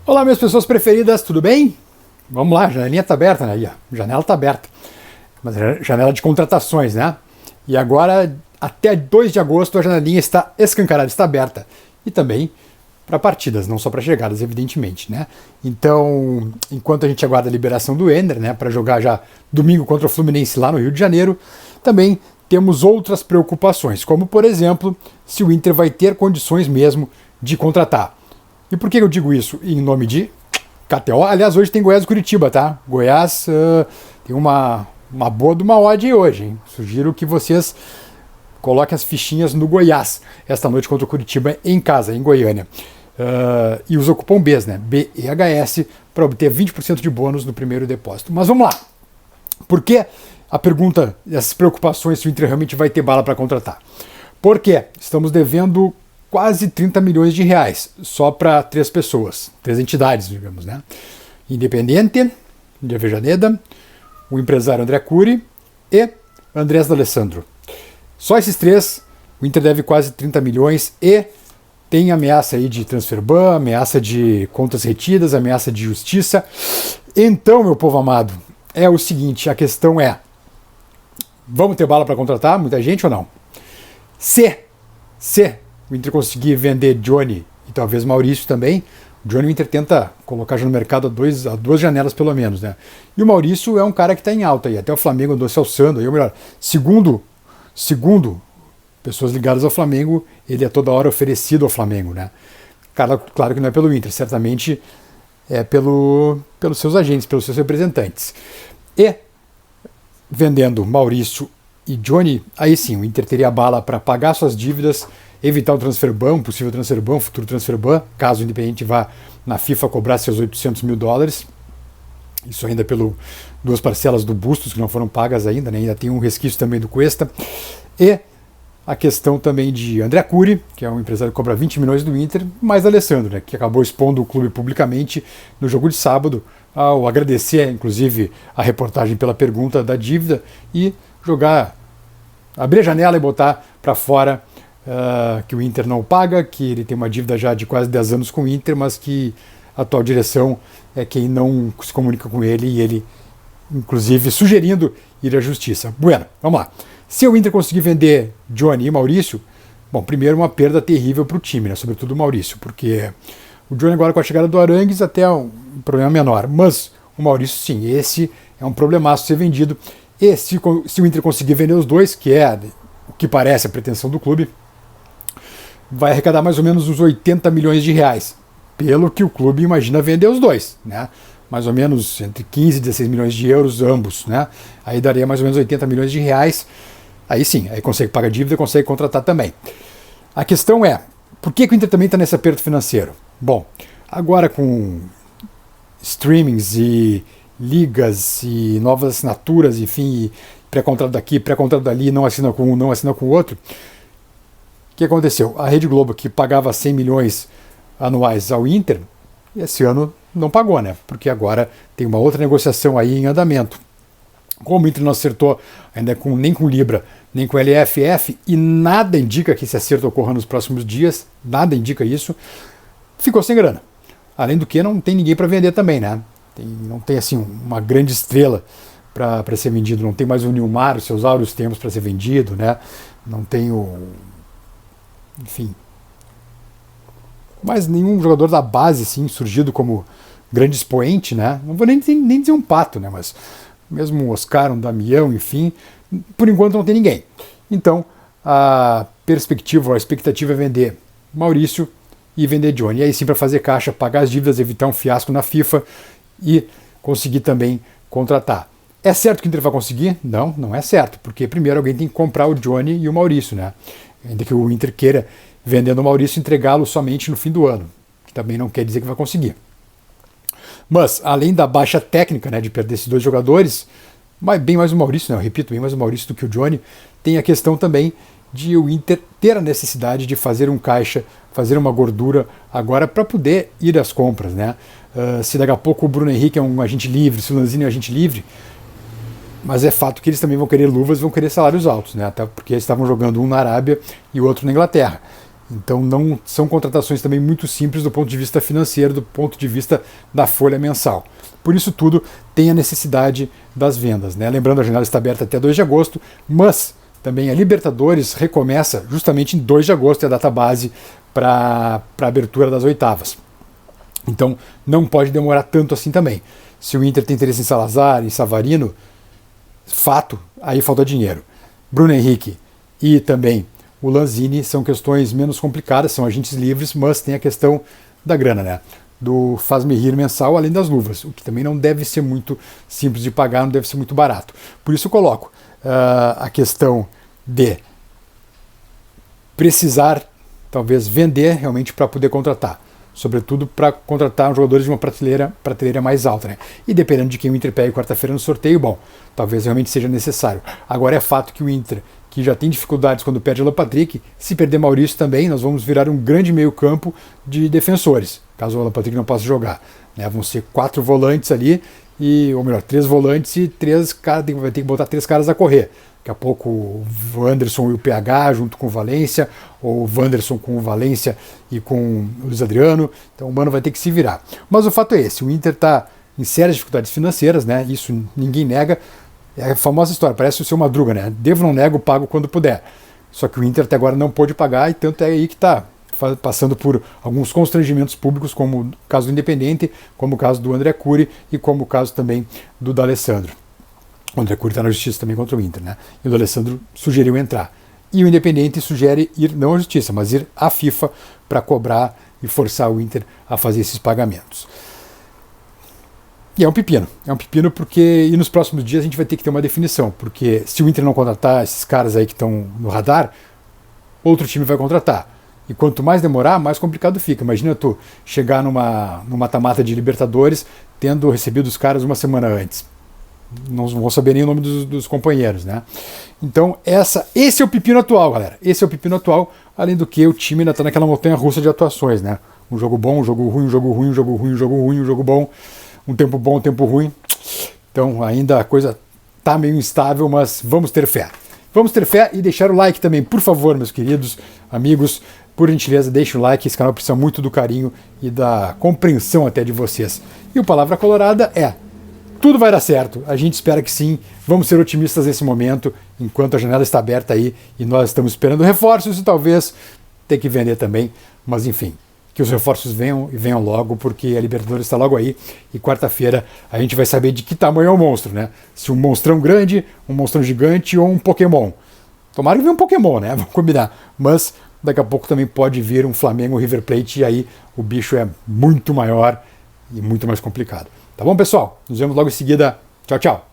Olá, minhas pessoas preferidas, tudo bem? Vamos lá, a janelinha tá aberta, né? Aí, ó, janela tá aberta. Mas é janela de contratações, né? E agora, até 2 de agosto, a janelinha está escancarada, está aberta. E também para partidas, não só para chegadas, evidentemente, né? Então, enquanto a gente aguarda a liberação do Ender, né, para jogar já domingo contra o Fluminense lá no Rio de Janeiro, também temos outras preocupações, como, por exemplo, se o Inter vai ter condições mesmo de contratar. E por que eu digo isso? Em nome de KTO. Aliás, hoje tem Goiás e Curitiba, tá? Goiás tem uma boa de uma odd aí hoje, hein? Sugiro que vocês coloquem as fichinhas no Goiás esta noite contra o Curitiba em casa, em Goiânia. E usa o cupom BES, né? BEHS, para obter 20% de bônus no primeiro depósito. Mas vamos lá. Por que a pergunta, essas preocupações se o Inter realmente vai ter bala para contratar? Porque estamos devendo quase 30 milhões de reais, só para 3 pessoas, 3 entidades, digamos, né? Independiente, de Avejaneda, o empresário André Cury e Andrés D'Alessandro. Só esses 3, o Inter deve quase 30 milhões e tem ameaça aí de transfer ban, ameaça de contas retidas, ameaça de justiça. Então, meu povo amado, é o seguinte, a questão é, vamos ter bala para contratar muita gente ou não? Se o Inter conseguir vender Johnny e talvez Maurício também, o Johnny o Inter tenta colocar já no mercado a 2 janelas pelo menos, né? E o Maurício é um cara que está em alta aí, até o Flamengo andou se alçando, aí, ou melhor, segundo pessoas ligadas ao Flamengo, ele é toda hora oferecido ao Flamengo, né? Claro que não é pelo Inter, certamente é pelos seus agentes, pelos seus representantes. E vendendo Maurício e Johnny, aí sim, o Inter teria bala para pagar suas dívidas, evitar o transfer ban, um possível transfer ban, futuro transfer ban, caso o Independente vá na FIFA cobrar seus $800 mil. Isso ainda pelo 2 parcelas do Bustos que não foram pagas ainda, né? Ainda tem um resquício também do Cuesta. E a questão também de André Cury, que é um empresário que cobra 20 milhões do Inter, mais D'Alessandro, né? Que acabou expondo o clube publicamente no jogo de sábado, ao agradecer, inclusive, a reportagem pela pergunta da dívida e abrir a janela e botar para fora que o Inter não paga, que ele tem uma dívida já de quase 10 anos com o Inter, mas que a atual direção é quem não se comunica com ele e ele, inclusive, sugerindo ir à justiça. Bueno, vamos lá. Se o Inter conseguir vender Johnny e Maurício, bom, primeiro uma perda terrível para o time, né? Sobretudo o Maurício, porque o Johnny agora com a chegada do Arangues até um problema menor, mas o Maurício sim, esse é um problemaço ser vendido. E se o Inter conseguir vender os dois, que é o que parece a pretensão do clube, vai arrecadar mais ou menos uns 80 milhões de reais, pelo que o clube imagina vender os dois, né? Mais ou menos entre 15 e 16 milhões de euros ambos, né? Aí daria mais ou menos 80 milhões de reais. Aí sim, aí consegue pagar dívida, consegue contratar também. A questão é, por que o Inter também está nesse aperto financeiro? Bom, agora com streamings e ligas e novas assinaturas, enfim, pré-contrato daqui, pré-contrato dali, não assina com um, não assina com o outro. O que aconteceu? A Rede Globo, que pagava 100 milhões anuais ao Inter, esse ano não pagou, né? Porque agora tem uma outra negociação aí em andamento. Como o Inter não acertou ainda nem com Libra, nem com LFF, e nada indica que esse acerto ocorra nos próximos dias, nada indica isso, ficou sem grana. Além do que, não tem ninguém para vender também, né? Não tem assim uma grande estrela para ser vendido. Não tem mais o Nilmar, os seus áureos tempos para ser vendido, né? Não tem enfim, mais nenhum jogador da base assim, surgido como grande expoente, né? Não vou nem dizer um Pato, né? Mas mesmo um Oscar, um Damião, enfim, por enquanto não tem ninguém. Então a expectativa é vender Maurício e vender Johnny. E aí sim, para fazer caixa, pagar as dívidas, evitar um fiasco na FIFA e conseguir também contratar. É certo que o Inter vai conseguir? Não, não é certo, porque primeiro alguém tem que comprar o Johnny e o Maurício, né? Ainda que o Inter queira, vendendo o Maurício, entregá-lo somente no fim do ano, que também não quer dizer que vai conseguir. Mas, além da baixa técnica, né, de perder esses 2 jogadores, bem mais o Maurício, né, eu repito, bem mais o Maurício do que o Johnny, tem a questão também de o Inter ter a necessidade de fazer um caixa, fazer uma gordura agora para poder ir às compras, né? Se daqui a pouco o Bruno Henrique é um agente livre, se o Lanzini é um agente livre, mas é fato que eles também vão querer luvas, vão querer salários altos, né? Até porque eles estavam jogando um na Arábia e o outro na Inglaterra. Então não são contratações também muito simples do ponto de vista financeiro, do ponto de vista da folha mensal. Por isso tudo tem a necessidade das vendas, né? Lembrando, a janela está aberta até 2 de agosto, mas também a Libertadores recomeça justamente em 2 de agosto, é a data base para a abertura das oitavas. Então não pode demorar tanto assim também. Se o Inter tem interesse em Salazar, em Savarino, fato, aí falta dinheiro. Bruno Henrique e também o Lanzini são questões menos complicadas, são agentes livres, mas tem a questão da grana, né? Do faz-me rir mensal, além das luvas, o que também não deve ser muito simples de pagar, não deve ser muito barato. Por isso eu coloco a questão de precisar, talvez, vender realmente para poder contratar. Sobretudo para contratar jogadores de uma prateleira mais alta, né? E dependendo de quem o Inter pegue quarta-feira no sorteio, bom, talvez realmente seja necessário. Agora é fato que o Inter, que já tem dificuldades quando perde Alan Patrick, se perder Maurício também, nós vamos virar um grande meio-campo de defensores, caso o Alan Patrick não possa jogar, né? Vão ser 4 volantes ali, ou melhor, 3 volantes e 3 caras, vai ter que botar 3 caras a correr. Daqui a pouco o Wanderson e o PH junto com o Valência, ou o Wanderson com o Valência e com o Luiz Adriano. Então o Mano vai ter que se virar. Mas o fato é esse, o Inter está em sérias dificuldades financeiras, né? Isso ninguém nega. É a famosa história, parece o seu Madruga, né? Devo, não nego, pago quando puder. Só que o Inter até agora não pôde pagar, e tanto é aí que está passando por alguns constrangimentos públicos, como o caso do Independente, como o caso do André Cury e como o caso também do D'Alessandro. O André Cury está na justiça também contra o Inter, né? E o D'Alessandro sugeriu entrar. E o Independente sugere ir, não à justiça, mas ir à FIFA para cobrar e forçar o Inter a fazer esses pagamentos. E é um pepino porque e nos próximos dias a gente vai ter que ter uma definição, porque se o Inter não contratar esses caras aí que estão no radar, outro time vai contratar. E quanto mais demorar, mais complicado fica. Imagina tu chegar numa mata-mata de Libertadores tendo recebido os caras uma semana antes. Não vão saber nem o nome dos companheiros, né? Então esse é o pepino atual, galera. Esse é o pepino atual, além do que o time ainda está naquela montanha-russa de atuações, né? Um jogo bom, um jogo ruim, um jogo ruim, um jogo ruim, um jogo ruim, um jogo bom, um tempo ruim. Então ainda a coisa tá meio instável, mas vamos ter fé. Vamos ter fé e deixar o like também, por favor, meus queridos amigos. Por gentileza, deixe o like, esse canal precisa muito do carinho e da compreensão até de vocês. E o Palavra Colorada é: tudo vai dar certo, a gente espera que sim, vamos ser otimistas nesse momento, enquanto a janela está aberta aí e nós estamos esperando reforços e talvez ter que vender também, mas enfim, que os reforços venham e venham logo, porque a Libertadores está logo aí e quarta-feira a gente vai saber de que tamanho é o monstro, né? Se um monstrão grande, um monstrão gigante ou um Pokémon. Tomara que venha um Pokémon, né? Vamos combinar, mas daqui a pouco também pode vir um Flamengo River Plate e aí o bicho é muito maior e muito mais complicado. Tá bom, pessoal? Nos vemos logo em seguida. Tchau, tchau.